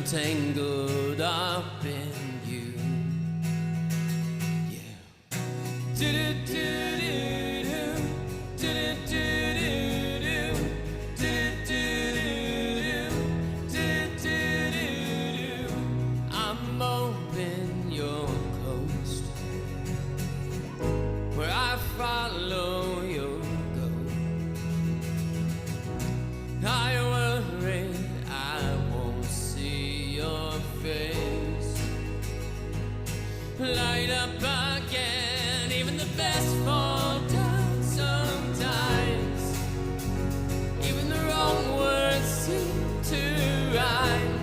tangled up in you. Yeah. Do-do-do-do-do, do-do-do-do-do, do-do-do-do-do, do-do-do-do-do. I'm open, you're closed, where I follow your ghost. I worry I won't see your face light up again. Even the best fall down sometimes. Even the wrong words seem to rhyme.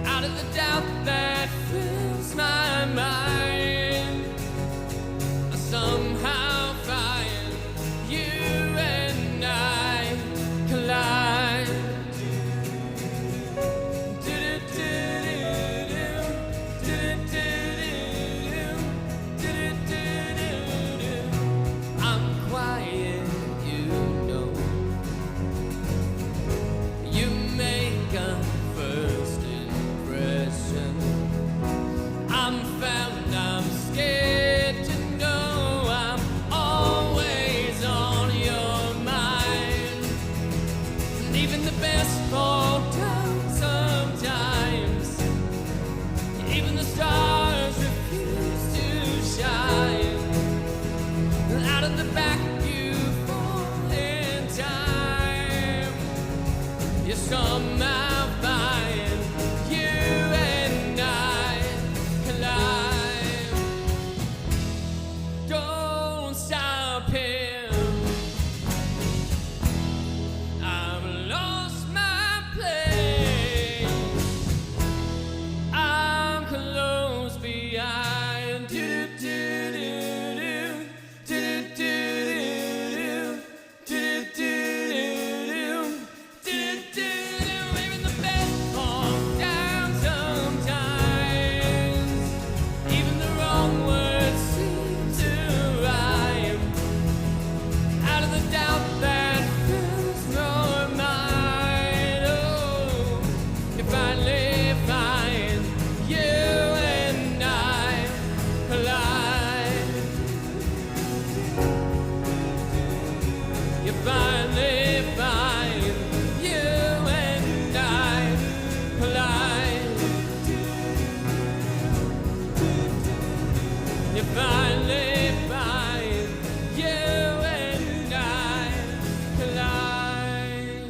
Out of the doubt that fills my mind, I somehow find you and I collide. I'm quiet, you know. You make a first impression. I'm found, I'm scared to know I'm always on your mind. And even the best fall down sometimes. Even the stars refuse to shine. And out of the back you fall in time. You somehow find you and I collide. Don't stop him. I've lost my place. I'm close behind. Do-do-do-do-do, do-do-do-do-do, do-do-do-do-do, do-do-do-do. Even the best fall down sometimes. Even the wrong words seem to rhyme. Out of the doubt that fills your mind. Oh, you finally find you and I collide. You finally find you and I collide. You finally find you and I collide.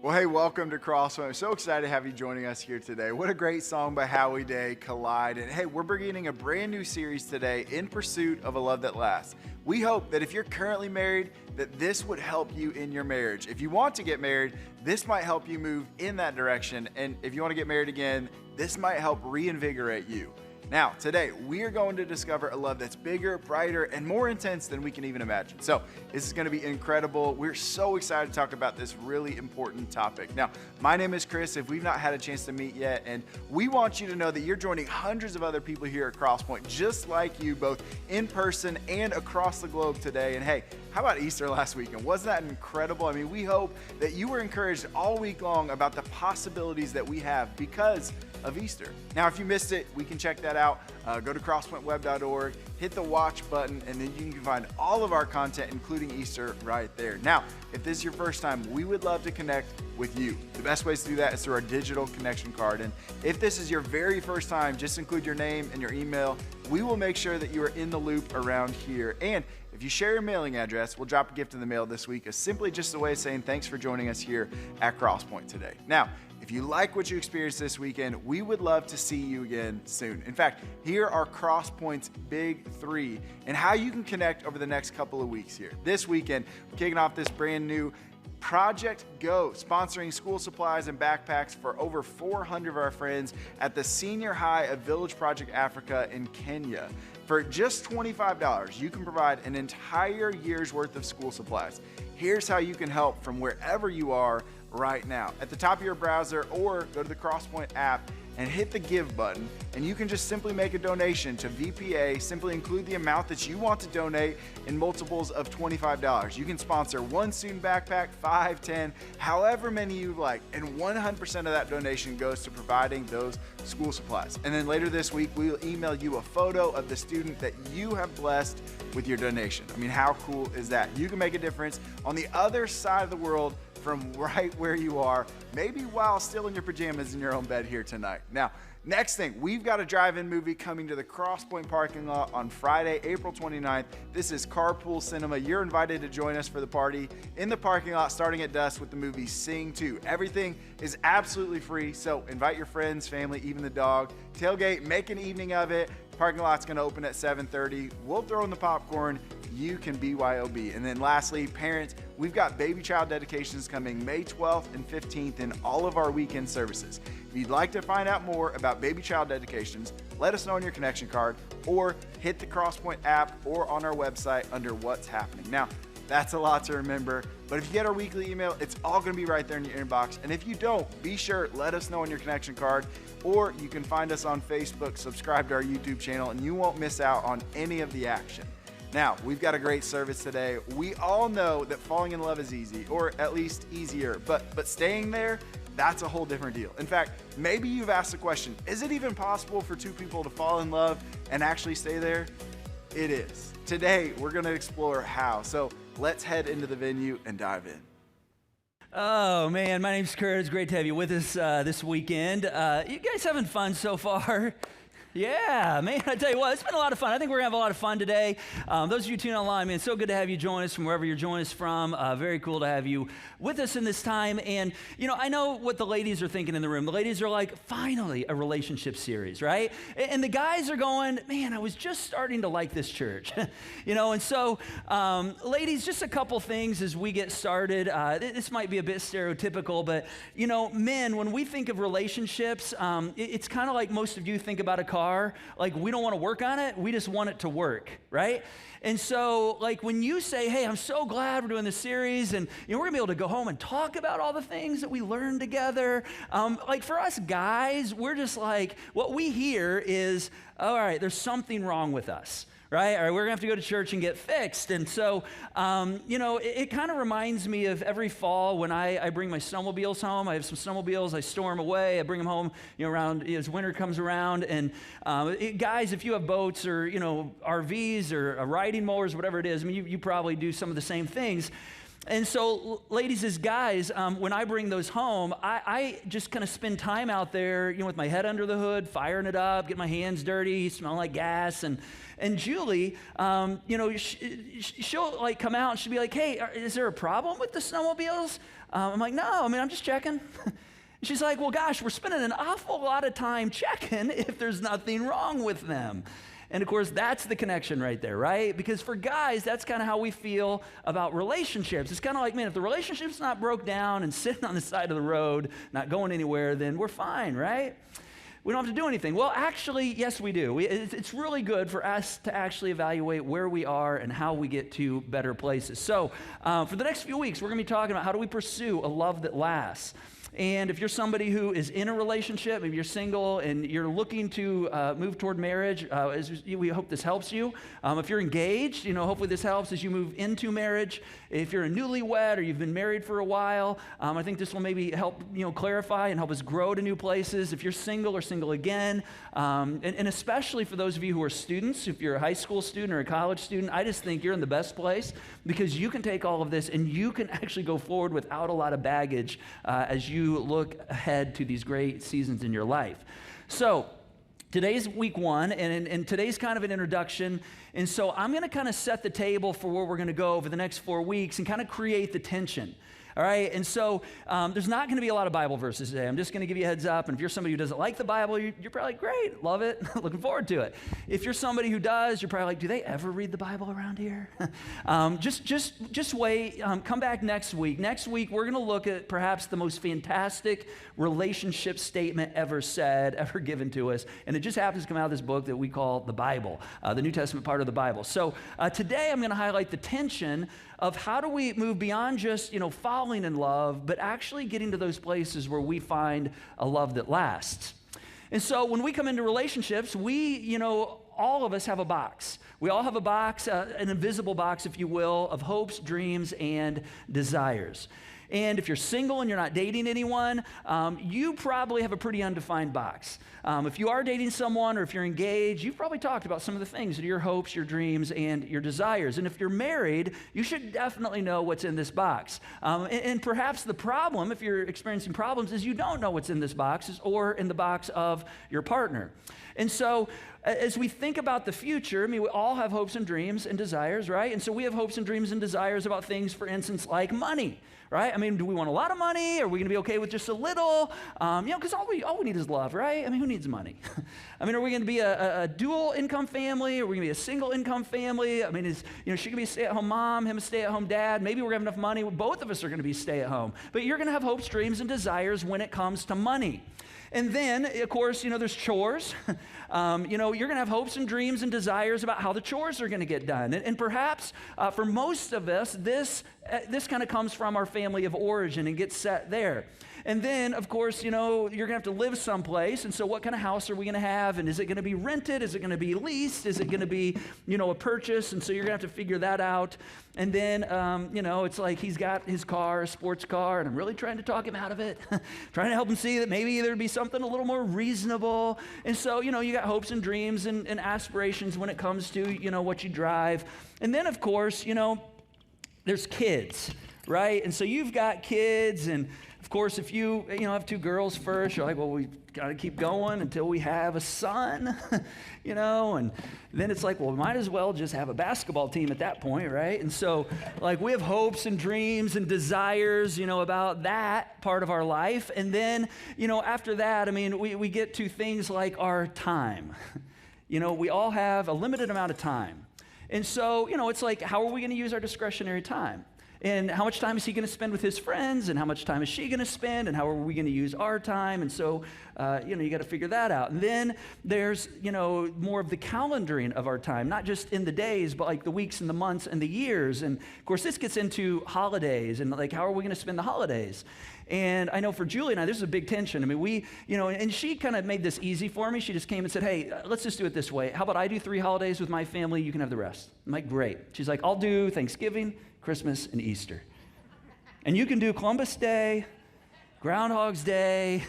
Well, hey, welcome to Crosspoint. I'm so excited to have you joining us here today. What a great song by Howie Day, Collide. And hey, we're beginning a brand new series today, In Pursuit of a Love That Lasts. We hope that if you're currently married, that this would help you in your marriage. If you want to get married, this might help you move in that direction. And if you want to get married again, this might help reinvigorate you. Now, today, we are going to discover a love that's bigger, brighter, and more intense than we can even imagine. So, this is going to be incredible. We're so excited to talk about this really important topic. Now, my name is Chris, if we've not had a chance to meet yet, and we want you to know that you're joining hundreds of other people here at Crosspoint, just like you, both in person and across the globe today. And hey, how about Easter last weekend? Wasn't that incredible? I mean, we hope that you were encouraged all week long about the possibilities that we have because of Easter. Now, if you missed it, we can check that out. Go to crosspointweb.org, hit the watch button, and then you can find all of our content, including Easter, right there. Now, if this is your first time, we would love to connect with you. The best ways to do that is through our digital connection card. And if this is your very first time, just include your name and your email. We will make sure that you are in the loop around here. And if you share your mailing address, we'll drop a gift in the mail this week as simply just a way of saying thanks for joining us here at Crosspoint today. Now, if you like what you experienced this weekend, we would love to see you again soon. In fact, here are Crosspoint's big three and how you can connect over the next couple of weeks here. This weekend, we're kicking off this brand new Project Go, sponsoring school supplies and backpacks for over 400 of our friends at the senior high of Village Project Africa in Kenya. For just $25, you can provide an entire year's worth of school supplies. Here's how you can help from wherever you are right now. At the top of your browser, or go to the Crosspoint app and hit the give button, and you can just simply make a donation to VPA. Simply include the amount that you want to donate in multiples of $25. You can sponsor one student backpack, 5, 10, however many you like, and 100% of that donation goes to providing those school supplies. And then later this week, we'll email you a photo of the student that you have blessed with your donation. I mean, how cool is that? You can make a difference on the other side of the world from right where you are, maybe while still in your pajamas in your own bed here tonight. Now, next thing, we've got a drive-in movie coming to the Crosspoint parking lot on Friday, April 29th. This is Carpool Cinema. You're invited to join us for the party in the parking lot starting at dusk with the movie Sing 2. Everything is absolutely free, so invite your friends, family, even the dog. Tailgate, make an evening of it. Parking lot's gonna open at 7:30. We'll throw in the popcorn. You can BYOB. And then lastly, parents, we've got baby child dedications coming May 12th and 15th in all of our weekend services. If you'd like to find out more about baby child dedications, let us know on your connection card or hit the Crosspoint app or on our website under What's Happening. Now, that's a lot to remember, but if you get our weekly email, it's all gonna be right there in your inbox. And if you don't, be sure, let us know on your connection card, or you can find us on Facebook, subscribe to our YouTube channel, and you won't miss out on any of the action. Now, we've got a great service today. We all know that falling in love is easy, or at least easier, but staying there, that's a whole different deal. In fact, maybe you've asked the question, is it even possible for two people to fall in love and actually stay there? It is. Today, we're gonna explore how. So let's head into the venue and dive in. Oh man, my name's Curt. It's great to have you with us this weekend. You guys having fun so far? Yeah, man, I tell you what, it's been a lot of fun. I think we're gonna have a lot of fun today. Those of you tuning online, man, it's so good to have you join us from wherever you're joining us from. Very cool to have you with us in this time. And, you know, I know what the ladies are thinking in the room. The ladies are like, finally, a relationship series, right? And the guys are going, man, I was just starting to like this church. You know, and so, ladies, just a couple things as we get started. This might be a bit stereotypical, but, you know, men, when we think of relationships, it's kind of like most of you think about a car. Like, we don't want to work on it, we just want it to work, right? And so, like, when you say, hey, I'm so glad we're doing this series, and you know, we're gonna be able to go home and talk about all the things that we learned together, like for us guys, we're just like, what we hear is, all right, there's something wrong with us. Right? All right, we're gonna have to go to church and get fixed. And so, you know, it kind of reminds me of every fall when I bring my snowmobiles home. I have some snowmobiles, I store them away, I bring them home, you know, around as winter comes around. And guys, if you have boats or, you know, RVs or riding mowers, whatever it is, I mean, you probably do some of the same things. And so, ladies, as guys, when I bring those home, I just kind of spend time out there, you know, with my head under the hood, firing it up, get my hands dirty, smell like gas. And Julie, you know, she'll like come out and she'll be like, hey, is there a problem with the snowmobiles? I'm like, no, I mean, I'm just checking. She's like, well, gosh, we're spending an awful lot of time checking if there's nothing wrong with them. And of course, that's the connection right there, right? Because for guys, that's kind of how we feel about relationships. It's kind of like, man, if the relationship's not broke down and sitting on the side of the road, not going anywhere, then we're fine, right? We don't have to do anything. Well, actually, yes, we do. It's really good for us to actually evaluate where we are and how we get to better places. So for the next few weeks, we're going to be talking about how do we pursue a love that lasts. And if you're somebody who is in a relationship, maybe you're single and you're looking to move toward marriage, we hope this helps you. If you're engaged, you know, hopefully this helps as you move into marriage. If you're a newlywed or you've been married for a while, I think this will maybe help, you know, clarify and help us grow to new places. If you're single or single again, and especially for those of you who are students, if you're a high school student or a college student, I just think you're in the best place because you can take all of this and you can actually go forward without a lot of baggage as you look ahead to these great seasons in your life. So today's week one, and today's kind of an introduction, and so I'm going to kind of set the table for where we're going to go over the next 4 weeks and kind of create the tension. All right, and so there's not going to be a lot of Bible verses today. I'm just going to give you a heads up, and if you're somebody who doesn't like the Bible, you're probably like, great, love it, looking forward to it. If you're somebody who does, you're probably like, do they ever read the Bible around here? Just wait, come back next week. Next week, we're going to look at perhaps the most fantastic relationship statement ever said, ever given to us, and it just happens to come out of this book that we call the Bible, the New Testament part of the Bible. So today, I'm going to highlight the tension of how do we move beyond just, you know, falling in love, but actually getting to those places where we find a love that lasts. And so when we come into relationships, all of us have a box. We all have a box, an invisible box, if you will, of hopes, dreams, and desires. And if you're single and you're not dating anyone, you probably have a pretty undefined box. If you are dating someone or if you're engaged, you've probably talked about some of the things, your hopes, your dreams, and your desires. And if you're married, you should definitely know what's in this box. And perhaps the problem, if you're experiencing problems, is you don't know what's in this box or in the box of your partner. And so as we think about the future, we all have hopes and dreams and desires, right? And so we have hopes and dreams and desires about things, for instance, like money. Right? Do we want a lot of money? Are we going to be okay with just a little? Because all we need is love, right? Who needs money? Are we going to be a dual income family? Are we going to be a single income family? Is she going to be a stay-at-home mom, him a stay-at-home dad? Maybe we're going to have enough money. Both of us are going to be stay-at-home. But you're going to have hopes, dreams, and desires when it comes to money. And then, of course, there's chores. You're going to have hopes and dreams and desires about how the chores are going to get done. And perhaps for most of us, this kind of comes from our family of origin and gets set there. And then, of course, you're going to have to live someplace. And so what kind of house are we going to have? And is it going to be rented? Is it going to be leased? Is it going to be, a purchase? And so you're going to have to figure that out. And then, it's like he's got his car, a sports car, and I'm really trying to talk him out of it, trying to help him see that maybe there'd be something a little more reasonable. And so, you got hopes and dreams and aspirations when it comes to, what you drive. And then, of course, there's kids, right? And so you've got kids, and of course, if you have two girls first, you're like, well, we got to keep going until we have a son, and then it's like, well, we might as well just have a basketball team at that point, right? And so, we have hopes and dreams and desires, about that part of our life. And then, after that, we get to things like our time. We all have a limited amount of time. And so, it's like, how are we going to use our discretionary time? And how much time is he going to spend with his friends? And how much time is she going to spend? And how are we going to use our time? And so, you got to figure that out. And then there's, more of the calendaring of our time, not just in the days, but like the weeks and the months and the years. And of course, this gets into holidays and how are we going to spend the holidays? And I know for Julie and I, this is a big tension. We, and she kind of made this easy for me. She just came and said, hey, let's just do it this way. How about I do 3 holidays with my family? You can have the rest. I'm like, great. She's like, I'll do Thanksgiving, Christmas, and Easter. And you can do Columbus Day, Groundhog's Day,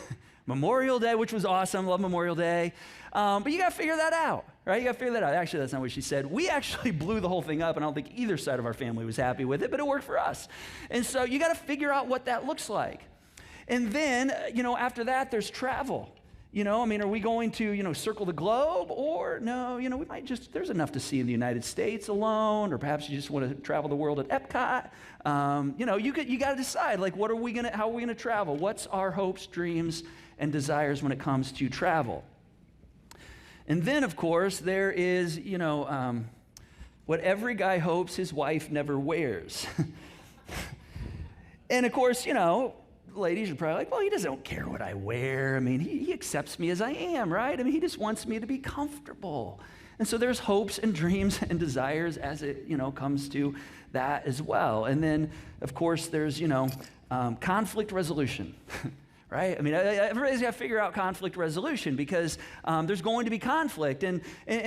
Memorial Day, which was awesome. Love Memorial Day. But you got to figure that out, right? You got to figure that out. Actually, that's not what she said. We actually blew the whole thing up, and I don't think either side of our family was happy with it, but it worked for us. And so you got to figure out what that looks like. And then, after that, there's travel. Are we going to, circle the globe? Or no, we might just, there's enough to see in the United States alone, or perhaps you just want to travel the world at Epcot. You got to decide, how are we going to travel? What's our hopes, dreams, and desires when it comes to travel? And then, of course, there is, what every guy hopes his wife never wears. And of course, ladies are probably like, well, he doesn't care what I wear. He accepts me as I am, right? He just wants me to be comfortable. And so there's hopes and dreams and desires as it, comes to that as well. And then, of course, there's, conflict resolution, right? Everybody's got to figure out conflict resolution because there's going to be conflict. And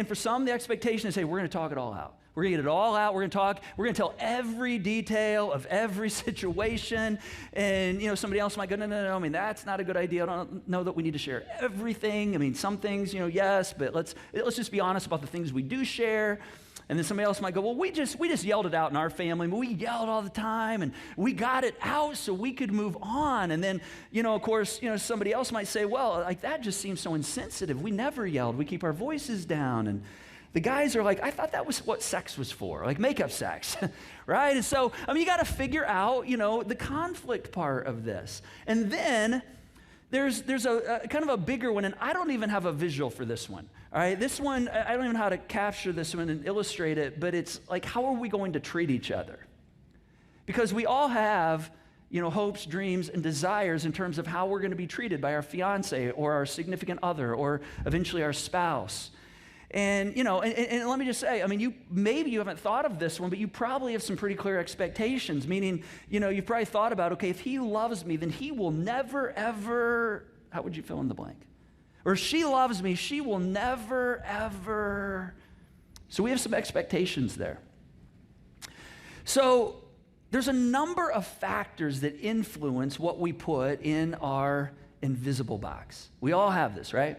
for some, the expectation is, hey, we're going to talk it all out. We're going to get it all out. We're going to talk. We're going to tell every detail of every situation. And, somebody else might go, no. That's not a good idea. I don't know that we need to share everything. Some things, yes, but let's just be honest about the things we do share. And then somebody else might go, well, we just yelled it out in our family. We yelled all the time, and we got it out so we could move on. And then, of course, somebody else might say, well, that just seems so insensitive. We never yelled. We keep our voices down. And the guys are like, I thought that was what sex was for, makeup sex, right? And so, you got to figure out, the conflict part of this. And then there's a kind of a bigger one, and I don't even have a visual for this one, all right? This one, I don't even know how to capture this one and illustrate it, but it's how are we going to treat each other? Because we all have, hopes, dreams, and desires in terms of how we're going to be treated by our fiance or our significant other or eventually our spouse. And, and let me just say, maybe you haven't thought of this one, but you probably have some pretty clear expectations, meaning, you've probably thought about, okay, if he loves me, then he will never, ever, how would you fill in the blank? or if she loves me, she will never, ever. So we have some expectations there. So there's a number of factors that influence what we put in our invisible box. We all have this, right?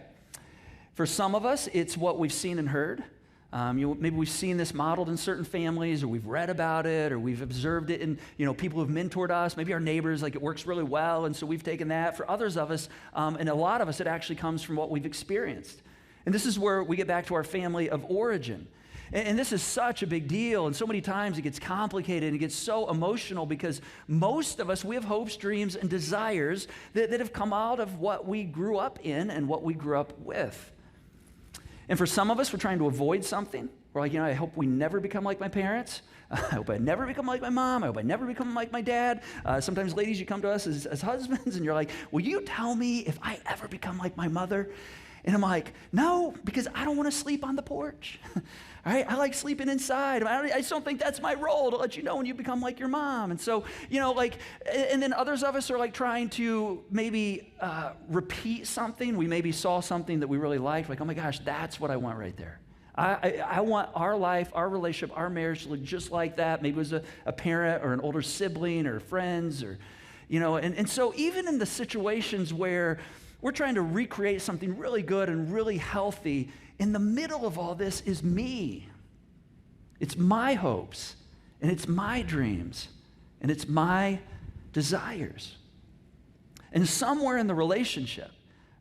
For some of us, it's what we've seen and heard. Maybe we've seen this modeled in certain families, or we've read about it, or we've observed it in people who've mentored us. Maybe our neighbors, like it works really well, and so we've taken that. For others of us, and a lot of us, it actually comes from what we've experienced. And this is where we get back to our family of origin. And this is such a big deal, and so many times it gets complicated and it gets so emotional because most of us, we have hopes, dreams, and desires that have come out of what we grew up in and what we grew up with. And for some of us, we're trying to avoid something. We're like, I hope we never become like my parents. I hope I never become like my mom. I hope I never become like my dad. Sometimes, ladies, you come to us as husbands, and you're like, will you tell me if I ever become like my mother? And I'm like, no, because I don't want to sleep on the porch. All right, I like sleeping inside. I just don't think that's my role to let you know when you become like your mom. And so, and then others of us are like trying to maybe repeat something. We maybe saw something that we really liked, like, oh my gosh, that's what I want right there. I want our life, our relationship, our marriage to look just like that. Maybe it was a parent or an older sibling or friends or, and so even in the situations where we're trying to recreate something really good and really healthy, in the middle of all this is me. It's my hopes, and it's my dreams, and it's my desires. And somewhere in the relationship,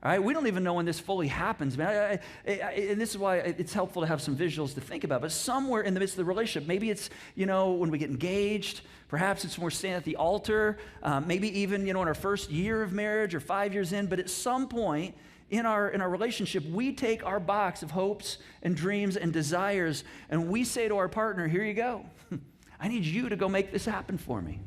all right, we don't even know when this fully happens, man. And this is why it's helpful to have some visuals to think about. But somewhere in the midst of the relationship, maybe it's, when we get engaged. Perhaps it's when we're standing at the altar. Maybe even, in our first year of marriage or 5 years in. But at some point in our relationship, we take our box of hopes and dreams and desires, and we say to our partner, here you go. I need you to go make this happen for me.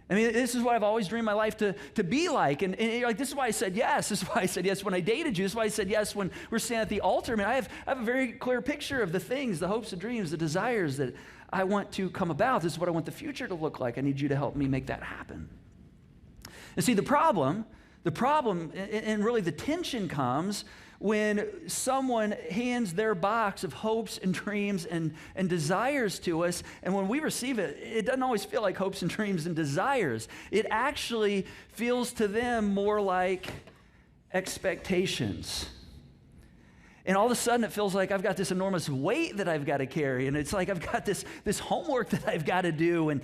I mean, this is what I've always dreamed my life to be like. And you're like, this is why I said yes. This is why I said yes when I dated you. This is why I said yes when we're standing at the altar. I mean, I have a very clear picture of the things, the hopes and dreams, the desires that I want to come about. This is what I want the future to look like. I need you to help me make that happen. And see, the problem, and really the tension comes when someone hands their box of hopes and dreams and desires to us, and when we receive it, it doesn't always feel like hopes and dreams and desires. It actually feels to them more like expectations. And all of a sudden, it feels like I've got this enormous weight that I've got to carry, and it's like I've got this homework that I've got to do, and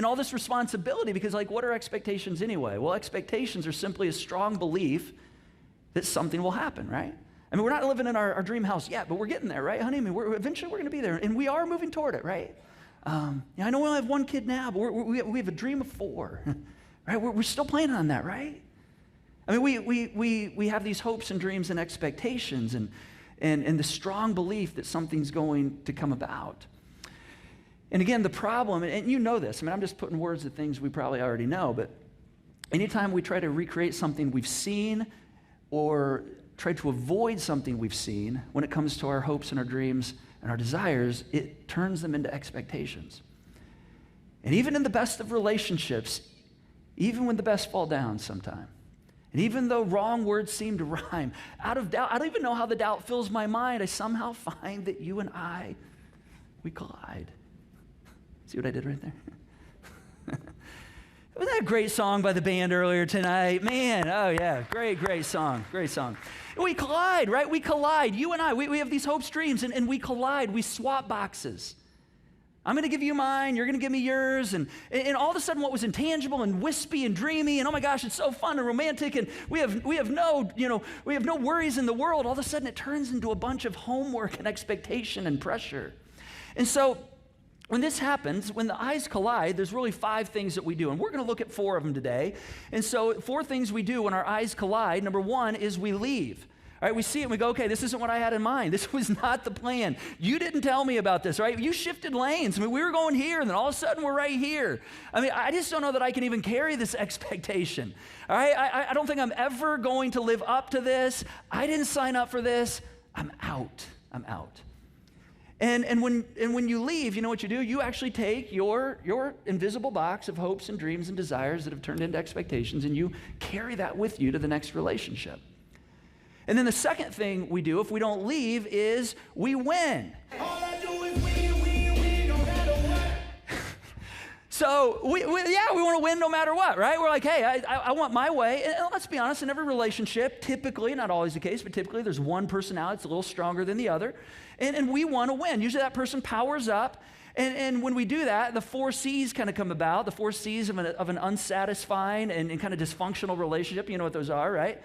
all this responsibility, because what are expectations anyway? Well, expectations are simply a strong belief that something will happen, right? I mean, we're not living in our dream house yet, but we're getting there, right, honey? I mean, eventually we're going to be there, and we are moving toward it, right? I know we only have one kid now, but we have a dream of 4, right? We're still planning on that, right? I mean, we have these hopes and dreams and expectations, and the strong belief that something's going to come about. And again, the problem, and you know this, I mean, I'm just putting words to things we probably already know, but anytime we try to recreate something we've seen or try to avoid something we've seen when it comes to our hopes and our dreams and our desires, it turns them into expectations. And even in the best of relationships, even when the best fall down sometime, and even though wrong words seem to rhyme, out of doubt, I don't even know how the doubt fills my mind, I somehow find that you and I, we collide. See what I did right there? Wasn't that a great song by the band earlier tonight? Man, oh yeah, great song, great song. We collide, right? We collide. You and I, we have these hopes, dreams, and we collide. We swap boxes. I'm going to give you mine, you're going to give me yours, and all of a sudden what was intangible and wispy and dreamy, and oh my gosh, it's so fun and romantic, and we have no worries in the world, all of a sudden it turns into a bunch of homework and expectation and pressure. And so when this happens, when the eyes collide, there's really 5 things that we do, and we're going to look at 4 of them today. And so 4 things we do when our eyes collide. Number 1 is we leave. All right, we see it and we go, okay, this isn't what I had in mind. This was not the plan. You didn't tell me about this, right? You shifted lanes. I mean, we were going here, and then all of a sudden we're right here. I mean, I just don't know that I can even carry this expectation. All right, I don't think I'm ever going to live up to this. I didn't sign up for this. I'm out. And when you leave, you know what you do? You actually take your invisible box of hopes and dreams and desires that have turned into expectations, and you carry that with you to the next relationship. And then the second thing we do if we don't leave is we win. All I do is win, no matter what. So we want to win no matter what, right? We're like, hey, I want my way. And let's be honest, in every relationship, typically, not always the case, but typically there's one personality that's a little stronger than the other. And we want to win. Usually that person powers up. And when we do that, the 4 C's kind of come about, the 4 C's of an unsatisfying and kind of dysfunctional relationship. You know what those are, right?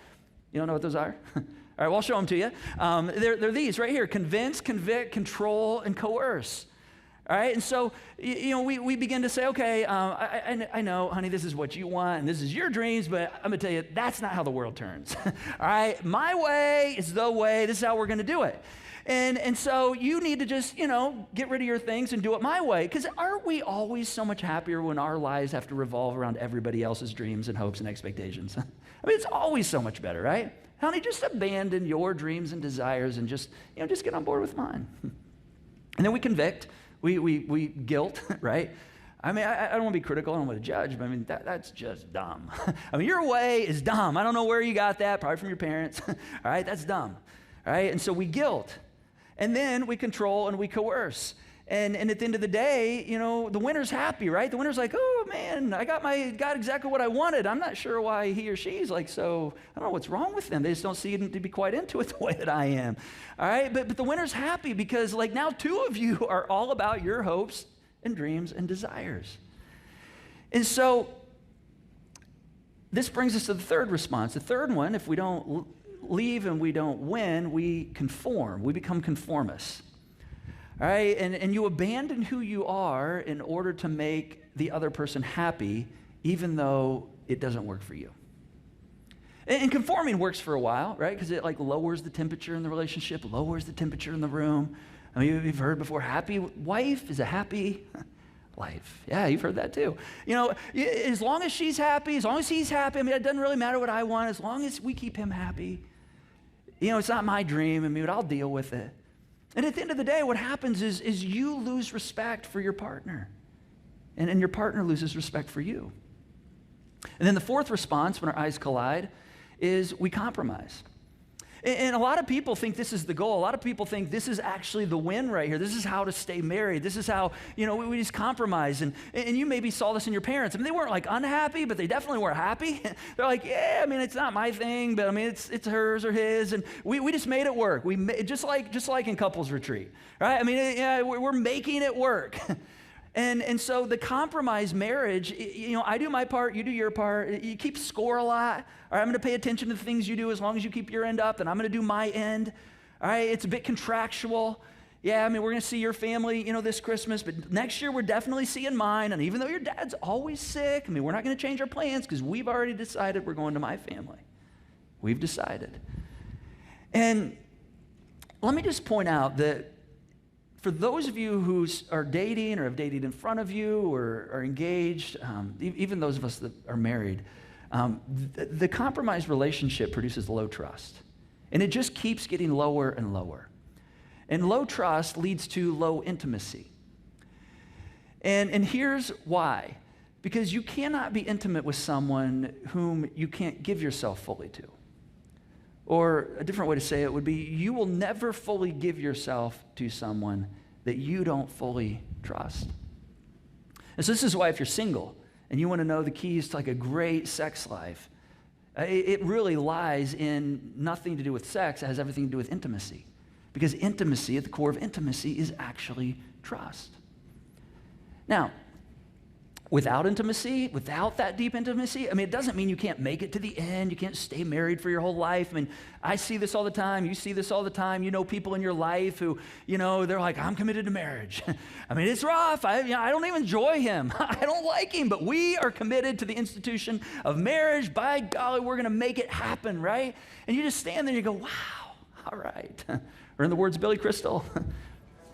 You don't know what those are? All right, well, I'll show them to you. They're these right here: convince, convict, control, and coerce. All right, and so we begin to say, okay, I know, honey, this is what you want, and this is your dreams, but I'm going to tell you, that's not how the world turns. All right, my way is the way. This is how we're going to do it. And so you need to just, get rid of your things and do it my way. Because aren't we always so much happier when our lives have to revolve around everybody else's dreams and hopes and expectations? I mean, it's always so much better, right? Honey, just abandon your dreams and desires and just get on board with mine. And then we convict, we guilt, right? I mean, I don't want to be critical, I don't want to judge, but I mean, that's just dumb. I mean, your way is dumb. I don't know where you got that, probably from your parents. All right, that's dumb. All right, and so we guilt. And then we control and we coerce. And at the end of the day, the winner's happy, right? The winner's like, oh man, I got exactly what I wanted. I'm not sure why he or she's like, so I don't know what's wrong with them. They just don't seem to be quite into it the way that I am. All right, but the winner's happy because like now 2 of you are all about your hopes and dreams and desires. And so this brings us to the third response. The third one, if we don't leave and we don't win, we conform. We become conformists. All right, and you abandon who you are in order to make the other person happy, even though it doesn't work for you. And conforming works for a while, right? Because it like lowers the temperature in the relationship, lowers the temperature in the room. I mean, you've heard before, happy wife is a happy life. Yeah, you've heard that too. As long as she's happy, as long as he's happy, I mean, it doesn't really matter what I want, as long as we keep him happy. It's not my dream, I mean, but I'll deal with it. And at the end of the day, what happens is you lose respect for your partner. And your partner loses respect for you. And then the fourth response when our eyes collide is we compromise. And a lot of people think this is the goal. A lot of people think this is actually the win right here. This is how to stay married. This is how, we just compromise. And you maybe saw this in your parents. I mean, they weren't like unhappy, but they definitely were happy. They're like, yeah, I mean, it's not my thing, but I mean, it's hers or his. And we just made it work. Just like in couples retreat, right? I mean, we're making it work. And so the compromise marriage, I do my part, you do your part. You keep score a lot. All right, I'm going to pay attention to the things you do as long as you keep your end up, and I'm going to do my end. All right, it's a bit contractual. Yeah, I mean, we're going to see your family, this Christmas, but next year we're definitely seeing mine. And even though your dad's always sick, I mean, we're not going to change our plans because we've already decided we're going to my family. We've decided. And let me just point out that for those of you who are dating or have dated in front of you or are engaged, even those of us that are married, the compromised relationship produces low trust. And it just keeps getting lower and lower. And low trust leads to low intimacy. And here's why. Because you cannot be intimate with someone whom you can't give yourself fully to. Or a different way to say it would be, you will never fully give yourself to someone that you don't fully trust. And so this is why if you're single and you want to know the keys to like a great sex life, it really lies in nothing to do with sex. It has everything to do with intimacy. Because intimacy, at the core of intimacy, is actually trust. Now, without intimacy, without that deep intimacy, I mean, it doesn't mean you can't make it to the end. You can't stay married for your whole life. I mean, I see this all the time. You see this all the time. You know people in your life who, they're like, I'm committed to marriage. I mean, it's rough. I don't even enjoy him. I don't like him, but we are committed to the institution of marriage. By golly, we're going to make it happen, right? And you just stand there and you go, wow, all right. Or in the words of Billy Crystal,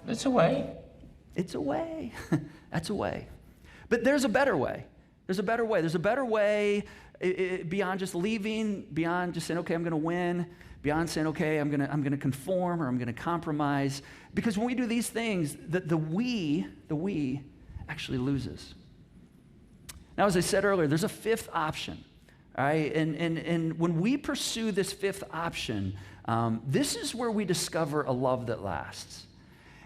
It's a way. It's a way. That's a way. But there's a better way. There's a better way. There's a better way beyond just leaving, beyond just saying, okay, I'm going to win, beyond saying, okay, I'm going to conform or I'm going to compromise. Because when we do these things, the we actually loses. Now, as I said earlier, there's a fifth option. All right, and when we pursue this fifth option, this is where we discover a love that lasts.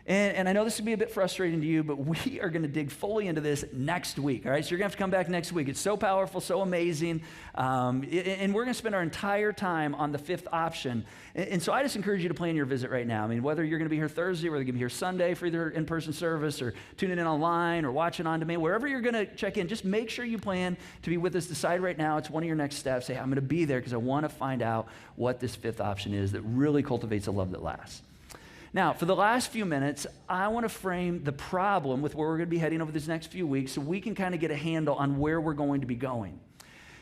And I know this will be a bit frustrating to you, but we are going to dig fully into this next week, all right? So you're going to have to come back next week. It's so powerful, so amazing, and we're going to spend our entire time on the fifth option. And so I just encourage you to plan your visit right now. I mean, whether you're going to be here Thursday, whether you're going to be here Sunday for either in-person service or tuning in online or watching on demand, wherever you're going to check in, just make sure you plan to be with us. Decide right now. It's one of your next steps. Say, I'm going to be there because I want to find out what this fifth option is that really cultivates a love that lasts. Now, for the last few minutes, I want to frame the problem with where we're going to be heading over these next few weeks so we can kind of get a handle on where we're going to be going.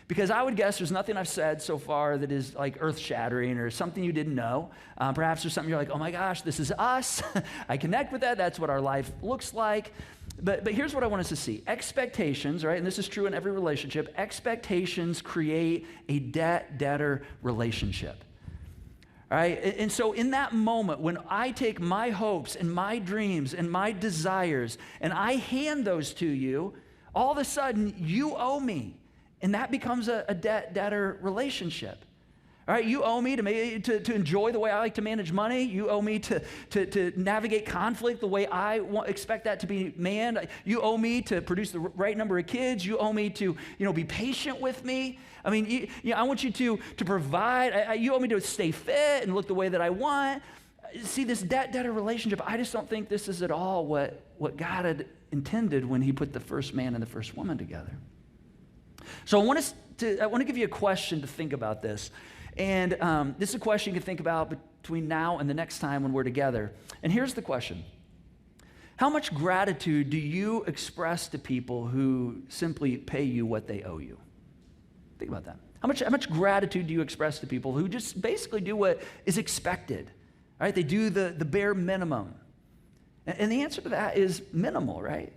Because I would guess there's nothing I've said so far that is like earth-shattering or something you didn't know. Perhaps there's something you're like, oh my gosh, this is us. I connect with that. That's what our life looks like. But here's what I want us to see. Expectations, right, and this is true in every relationship, expectations create a debt-debtor relationship. All right, and so in that moment, when I take my hopes and my dreams and my desires and I hand those to you, all of a sudden you owe me. And that becomes a debt-debtor relationship. All right, you owe me to enjoy the way I like to manage money. You owe me to navigate conflict the way I expect that to be manned. You owe me to produce the right number of kids. You owe me to, be patient with me. I mean, I want you to provide. You owe me to stay fit and look the way that I want. See, this debt-debtor relationship, I just don't think this is at all what God had intended when he put the first man and the first woman together. So I want to give you a question to think about this. And this is a question you can think about between now and the next time when we're together. And here's the question. How much gratitude do you express to people who simply pay you what they owe you? Think about that. How much gratitude do you express to people who just basically do what is expected? All right, they do the bare minimum. And the answer to that is minimal, right?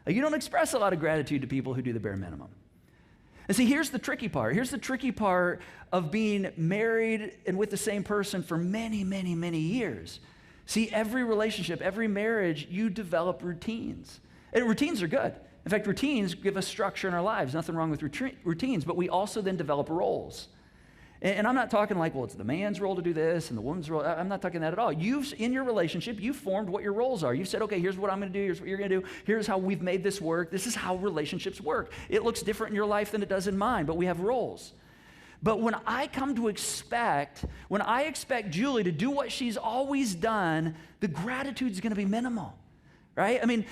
You don't express a lot of gratitude to people who do the bare minimum. And see, here's the tricky part. Here's the tricky part of being married and with the same person for many, many, many years. See, every relationship, every marriage, you develop routines. And routines are good. In fact, routines give us structure in our lives. Nothing wrong with routines, but we also then develop roles. And I'm not talking like, well, it's the man's role to do this and the woman's role. I'm not talking that at all. In your relationship, you've formed what your roles are. You've said, okay, here's what I'm going to do. Here's what you're going to do. Here's how we've made this work. This is how relationships work. It looks different in your life than it does in mine, but we have roles. But when I expect Julie to do what she's always done, the gratitude is going to be minimal, right? I mean,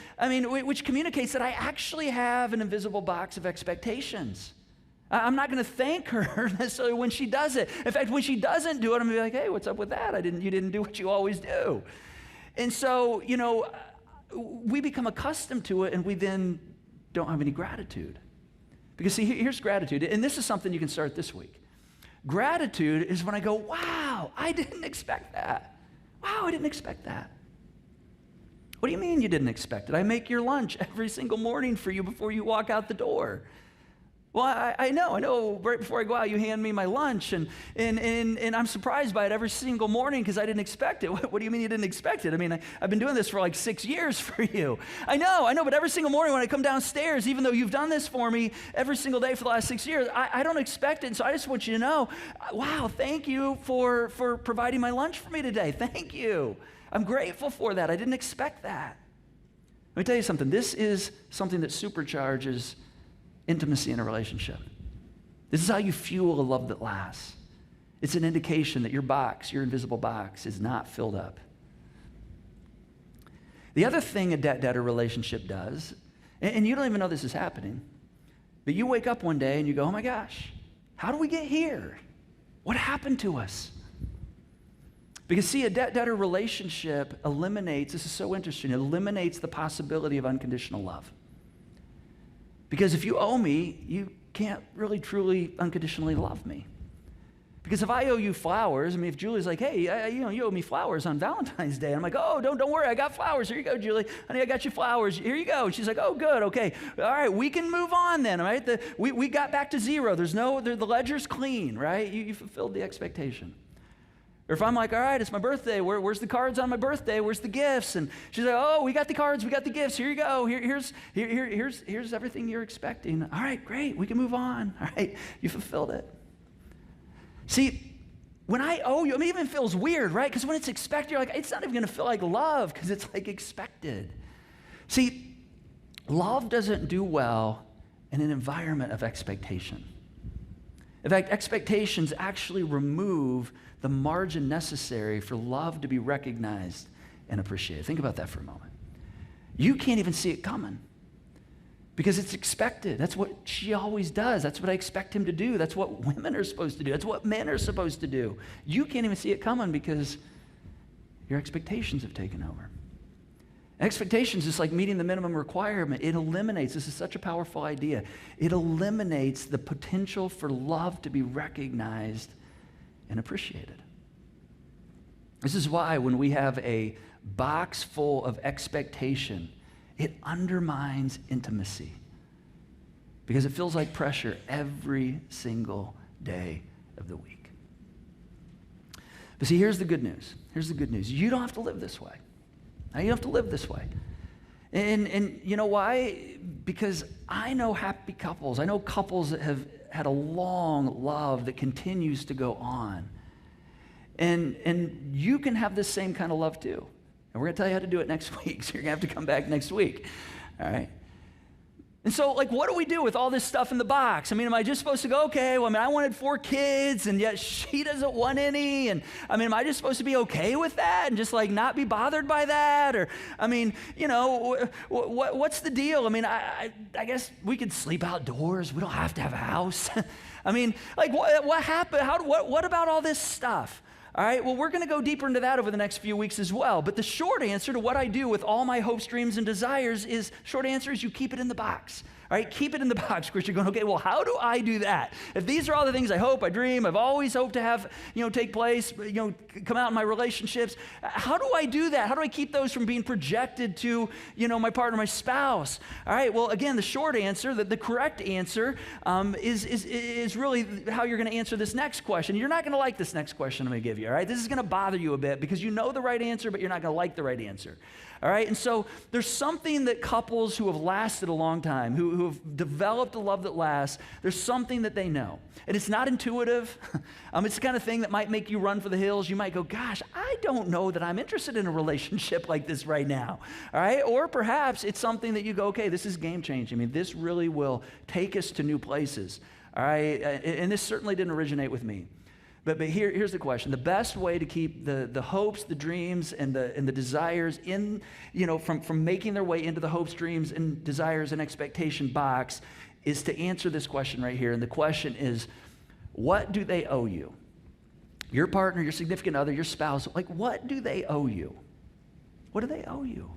which communicates that I actually have an invisible box of expectations. I'm not going to thank her necessarily when she does it. In fact, when she doesn't do it, I'm going to be like, hey, what's up with that? You didn't do what you always do. And so, we become accustomed to it and we then don't have any gratitude. Because see, here's gratitude. And this is something you can start this week. Gratitude is when I go, wow, I didn't expect that. Wow, I didn't expect that. What do you mean you didn't expect it? I make your lunch every single morning for you before you walk out the door. Well, I know. Right before I go out, you hand me my lunch, and I'm surprised by it every single morning because I didn't expect it. What do you mean you didn't expect it? I mean, I've been doing this for like 6 years for you. I know, but every single morning when I come downstairs, even though you've done this for me every single day for the last 6 years, I don't expect it, and so I just want you to know, wow, thank you for providing my lunch for me today. Thank you. I'm grateful for that. I didn't expect that. Let me tell you something. This is something that supercharges intimacy in a relationship. This is how you fuel a love that lasts. It's an indication that your invisible box, is not filled up. The other thing a debt-debtor relationship does, and you don't even know this is happening, but you wake up one day and you go, oh my gosh, how do we get here? What happened to us? Because see, a debt-debtor relationship eliminates the possibility of unconditional love. Because if you owe me, you can't really truly unconditionally love me. Because if I owe you flowers, if Julie's like, hey, you owe me flowers on Valentine's Day. I'm like, oh, don't worry, I got flowers. Here you go, Julie. Honey, I got you flowers. Here you go. And she's like, oh, good, okay. All right, we can move on then, all right? We got back to zero. The ledger's clean, right? You fulfilled the expectation. Or if I'm like, all right, it's my birthday. Where's the cards on my birthday? Where's the gifts? And she's like, oh, we got the cards, we got the gifts. Here you go. Here's everything you're expecting. All right, great. We can move on. All right, you fulfilled it. See, when I owe you, I mean, it even feels weird, right? Because when it's expected, you're like, it's not even going to feel like love because it's like expected. See, love doesn't do well in an environment of expectation. In fact, expectations actually remove the margin necessary for love to be recognized and appreciated. Think about that for a moment. You can't even see it coming because it's expected. That's what she always does. That's what I expect him to do. That's what women are supposed to do. That's what men are supposed to do. You can't even see it coming because your expectations have taken over. Expectations is like meeting the minimum requirement. It eliminates, this is such a powerful idea, it eliminates the potential for love to be recognized and appreciated. This is why when we have a box full of expectation, it undermines intimacy because it feels like pressure every single day of the week. But see, here's the good news. Here's the good news. You don't have to live this way. Now, you don't have to live this way. And you know why? Because I know happy couples. I know couples that have had a long love that continues to go on. And you can have this same kind of love too. And we're going to tell you how to do it next week, so you're going to have to come back next week. All right? And so, like, what do we do with all this stuff in the box? I mean, am I just supposed to go, okay, well, I mean, I wanted 4 kids, and yet she doesn't want any, and I mean, am I just supposed to be okay with that and just, like, not be bothered by that? Or, I mean, you know, what's the deal? I mean, I guess we could sleep outdoors. We don't have to have a house. I mean, like, what happened? What about all this stuff? All right, well, we're going to go deeper into that over the next few weeks as well. But the short answer to what I do with all my hopes, dreams, and desires is, short answer is you keep it in the box. All right, keep it in the box, because you're going, okay, well, how do I do that? If these are all the things I hope, I dream, I've always hoped to have, take place, come out in my relationships, how do I do that? How do I keep those from being projected to, my partner, my spouse? All right, well, again, the short answer, the correct answer is really how you're going to answer this next question. You're not going to like this next question I'm going to give you, all right? This is going to bother you a bit because you know the right answer, but you're not going to like the right answer. All right, and so there's something that couples who have lasted a long time, who have developed a love that lasts, there's something that they know. And it's not intuitive. It's the kind of thing that might make you run for the hills. You might go, gosh, I don't know that I'm interested in a relationship like this right now. All right, or perhaps it's something that you go, okay, this is game changing. I mean, this really will take us to new places. All right, and this certainly didn't originate with me. But here's the question. The best way to keep the hopes, the dreams, and the desires in, from making their way into the hopes, dreams, and desires and expectation box is to answer this question right here. And the question is, what do they owe you? Your partner, your significant other, your spouse, like, what do they owe you? What do they owe you?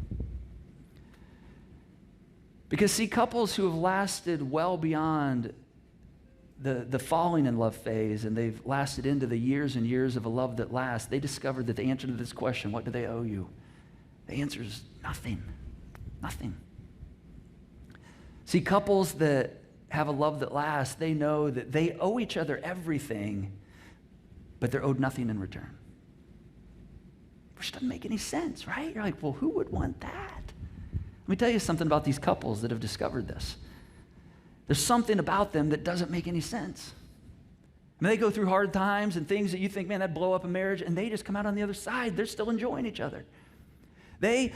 Because, see, couples who have lasted well beyond the falling in love phase, and they've lasted into the years and years of a love that lasts, they discovered that the answer to this question, what do they owe you? The answer is nothing. Nothing. See, couples that have a love that lasts, they know that they owe each other everything, but they're owed nothing in return. Which doesn't make any sense, right? You're like, well, who would want that? Let me tell you something about these couples that have discovered this. There's something about them that doesn't make any sense. I mean, they go through hard times and things that you think, man, that'd blow up a marriage, and they just come out on the other side. They're still enjoying each other. They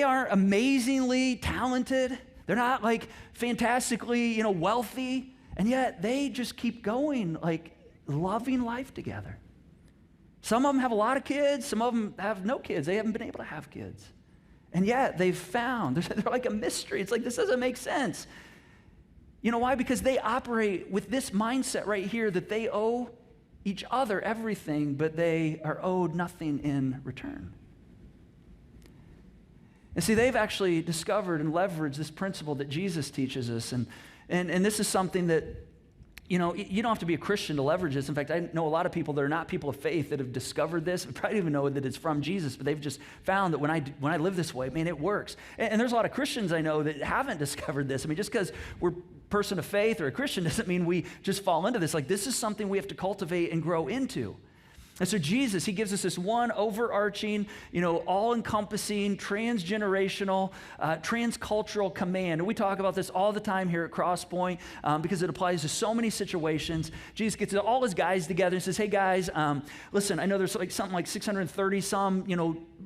aren't amazingly talented. They're not like fantastically, wealthy, and yet they just keep going, like loving life together. Some of them have a lot of kids. Some of them have no kids. They haven't been able to have kids. And yet they've found, they're like a mystery. It's like, this doesn't make sense. You know why? Because they operate with this mindset right here that they owe each other everything, but they are owed nothing in return. And see, they've actually discovered and leveraged this principle that Jesus teaches us. And this is something that, you don't have to be a Christian to leverage this. In fact, I know a lot of people that are not people of faith that have discovered this. I probably even know that it's from Jesus, but they've just found that when I live this way, man, it works. And there's a lot of Christians I know that haven't discovered this. I mean, just because we're a person of faith or a Christian doesn't mean we just fall into this. Like, this is something we have to cultivate and grow into. And so Jesus, he gives us this one overarching, all-encompassing, transgenerational, transcultural command. And we talk about this all the time here at Crosspoint because it applies to so many situations. Jesus gets all his guys together and says, hey guys, listen, I know there's something like 630 some,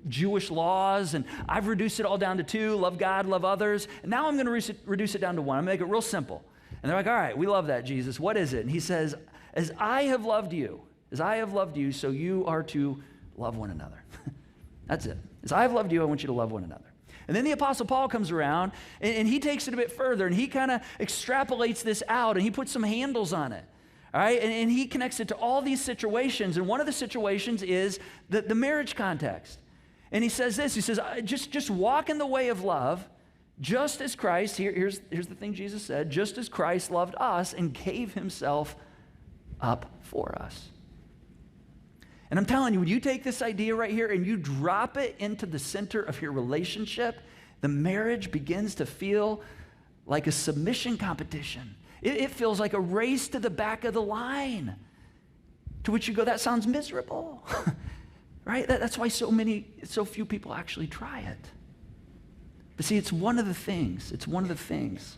Jewish laws, and I've reduced it all down to 2, love God, love others. And now I'm going to reduce it down to 1. I'm going to make it real simple. And they're like, all right, we love that, Jesus. What is it? And he says, as I have loved you, so you are to love one another. That's it. As I have loved you, I want you to love one another. And then the Apostle Paul comes around, and he takes it a bit further, and he kind of extrapolates this out, and he puts some handles on it. All right, and he connects it to all these situations, and one of the situations is the marriage context. And he says this, he says, just walk in the way of love, just as Christ, here's the thing Jesus said, just as Christ loved us and gave himself up for us. And I'm telling you, when you take this idea right here and you drop it into the center of your relationship, the marriage begins to feel like a submission competition. It feels like a race to the back of the line, to which you go, that sounds miserable, right? That's why so few people actually try it. But see, it's one of the things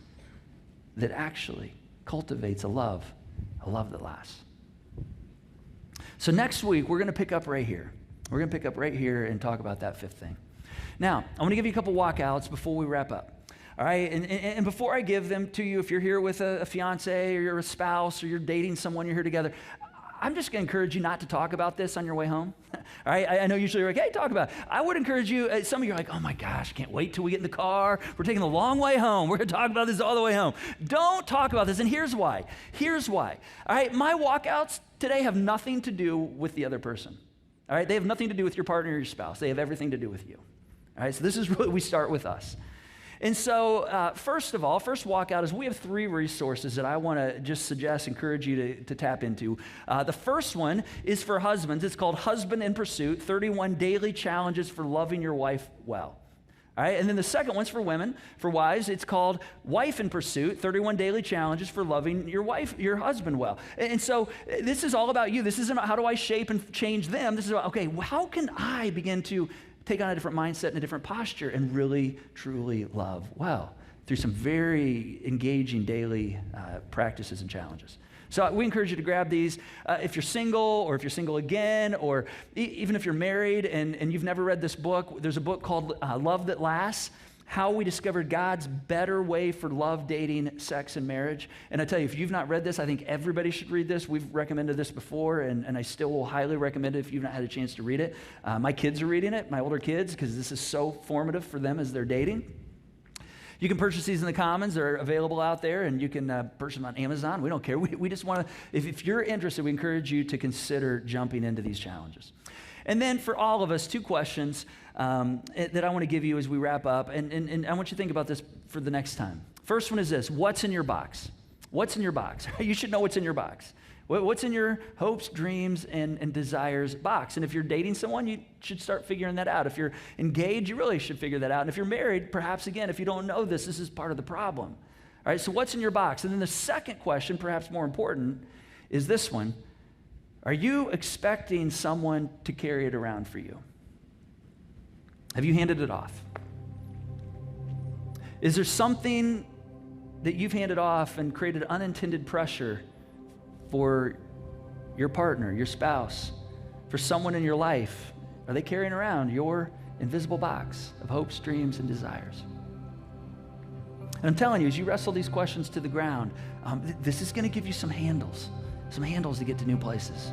that actually cultivates a love that lasts. So next week, we're going to pick up right here. We're going to pick up right here and talk about that 5th thing. Now, I'm going to give you a couple walkouts before we wrap up. All right, and before I give them to you, if you're here with a fiance or you're a spouse or you're dating someone, you're here together, I'm just going to encourage you not to talk about this on your way home. All right, I know usually you're like, hey, talk about it. I would encourage you, some of you are like, oh my gosh, I can't wait till we get in the car. We're taking a long way home. We're going to talk about this all the way home. Don't talk about this, and here's why. All right, my walkouts today have nothing to do with the other person. All right, they have nothing to do with your partner or your spouse. They have everything to do with you. All right, so this is really, we start with us. And so, first walkout is we have 3 resources that I want to just encourage you to tap into. The first one is for husbands. It's called Husband in Pursuit, 31 Daily Challenges for Loving Your Wife Well. All right, and then the second one's for women, for wives. It's called Wife in Pursuit, 31 Daily Challenges for Loving your husband well. And so this is all about you. This isn't about how do I shape and change them. This is about, okay, how can I begin to take on a different mindset and a different posture and really, truly love well through some very engaging daily practices and challenges. So we encourage you to grab these. If you're single, or if you're single again, or even if you're married and you've never read this book, there's a book called Love That Lasts, How We Discovered God's Better Way for Love, Dating, Sex, and Marriage. And I tell you, if you've not read this, I think everybody should read this. We've recommended this before, and I still will highly recommend it if you've not had a chance to read it. My kids are reading it, my older kids, because this is so formative for them as they're dating. You can purchase these in the Commons. They're available out there, and you can purchase them on Amazon. We don't care. We just want to, if you're interested, we encourage you to consider jumping into these challenges. And then for all of us, 2 questions that I want to give you as we wrap up, and I want you to think about this for the next time. First one is this: what's in your box? What's in your box? You should know what's in your box. What's in your hopes, dreams, and desires box? And if you're dating someone, you should start figuring that out. If you're engaged, you really should figure that out. And if you're married, perhaps again, if you don't know this is part of the problem. All right, so what's in your box? And then the second question, perhaps more important, is this one: are you expecting someone to carry it around for you? Have you handed it off? Is there something that you've handed off and created unintended pressure for your partner, your spouse, for someone in your life? Are they carrying around your invisible box of hopes, dreams, and desires? And I'm telling you, as you wrestle these questions to the ground, this is going to give you some handles to get to new places.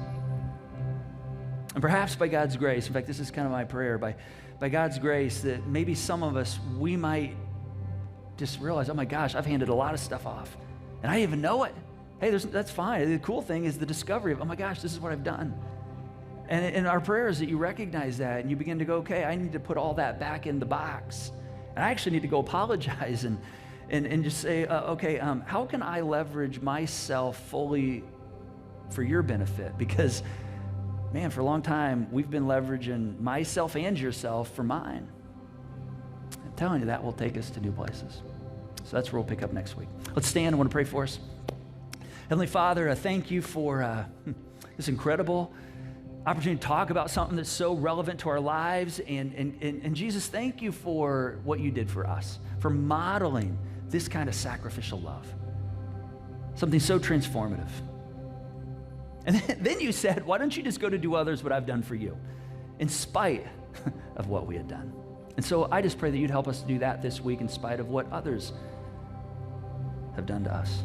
And perhaps by God's grace, in fact, this is kind of my prayer, by God's grace, that maybe some of us, we might just realize, oh my gosh, I've handed a lot of stuff off, and I didn't even know it. Hey, that's fine. The cool thing is the discovery of, oh my gosh, this is what I've done. And our prayer is that you recognize that and you begin to go, okay, I need to put all that back in the box. And I actually need to go apologize and just say, okay, how can I leverage myself fully for your benefit? Because, man, for a long time, we've been leveraging myself and yourself for mine. I'm telling you, that will take us to new places. So that's where we'll pick up next week. Let's stand. I want to pray for us. Heavenly Father, thank you for this incredible opportunity to talk about something that's so relevant to our lives. And Jesus, thank you for what you did for us, for modeling this kind of sacrificial love, something so transformative. And then you said, why don't you just go to do others what I've done for you, in spite of what we had done. And so I just pray that you'd help us to do that this week in spite of what others have done to us.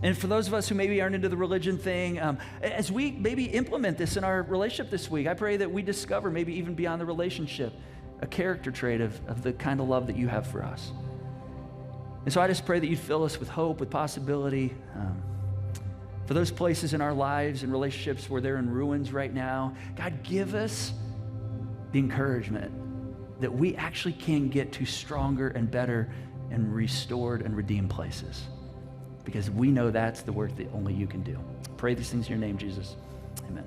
And for those of us who maybe aren't into the religion thing, as we maybe implement this in our relationship this week, I pray that we discover, maybe even beyond the relationship, a character trait of the kind of love that you have for us. And so I just pray that you'd fill us with hope, with possibility, for those places in our lives and relationships where they're in ruins right now. God, give us the encouragement that we actually can get to stronger and better and restored and redeemed places, because we know that's the work that only you can do. Pray these things in your name, Jesus. Amen.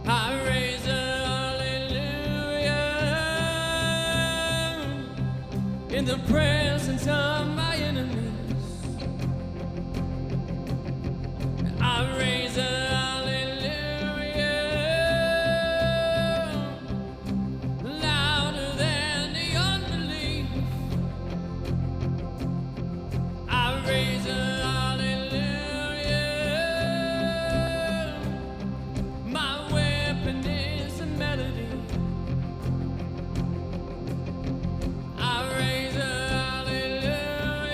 I raise a hallelujah in the presence of my enemies. I raise a hallelujah louder than the unbelief. I raise a hallelujah. My weapon is a melody. I raise a hallelujah.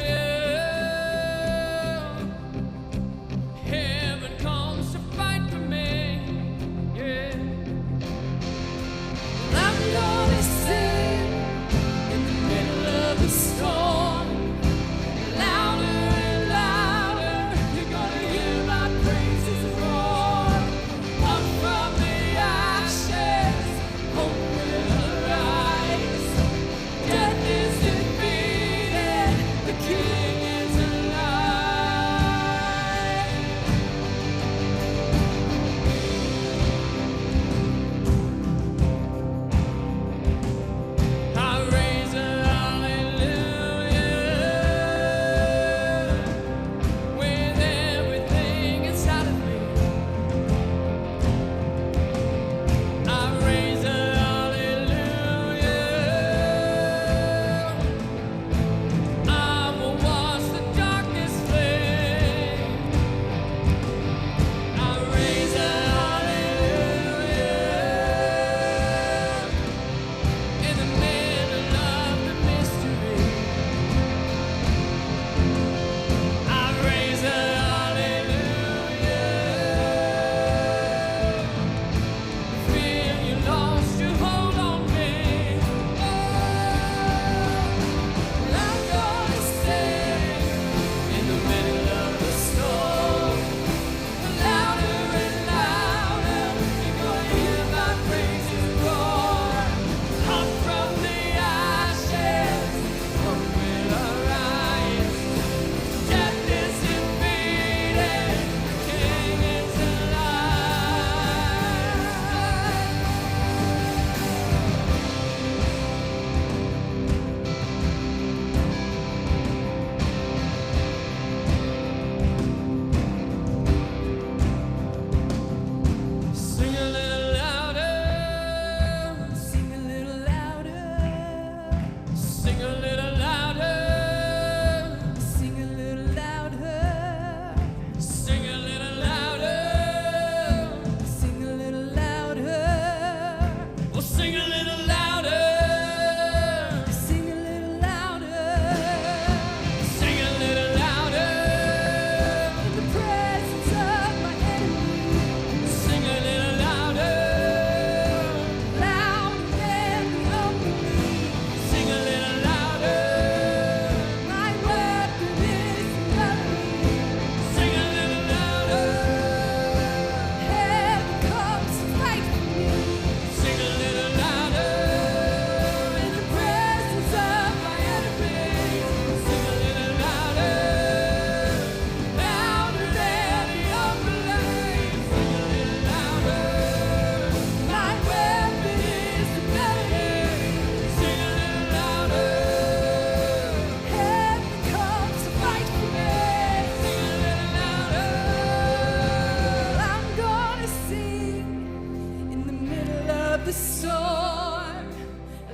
of the storm.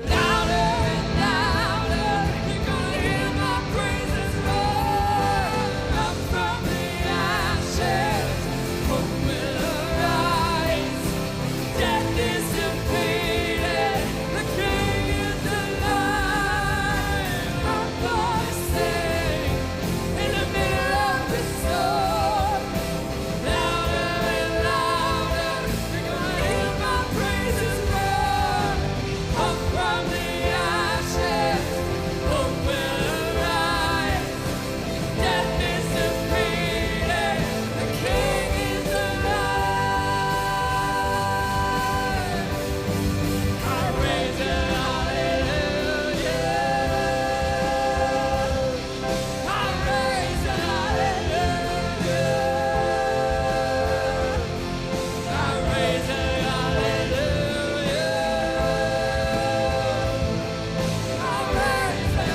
Louder and louder, you're gonna hear my praises roar. Up from the ashes, hope will arise. Death is defeated, the King is alive. I'm gonna sing in the middle of the storm. Louder and louder, you're gonna hear my praises roar. Up from the ashes, hope will arise. Death is defeated, the King is alive. I raise a hallelujah. I raise a hallelujah. I raise a hallelujah. I raise a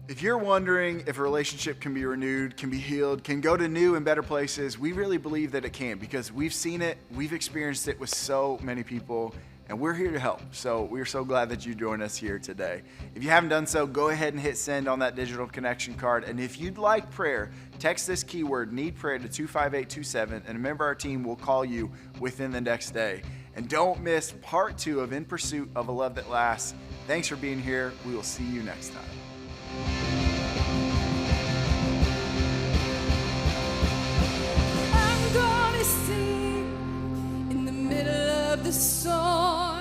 If you're wondering if a relationship can be renewed, can be healed, can go to new and better places, we really believe that it can because we've seen it, we've experienced it with so many people, and we're here to help. So we're so glad that you joined us here today. If you haven't done so, go ahead and hit send on that digital connection card. And if you'd like prayer, text this keyword, need prayer, to 25827, and a member of our team will call you within the next day. And don't miss part 2 of In Pursuit of a Love That Lasts. Thanks for being here. We will see you next time. I'm gonna sing in the middle of the storm.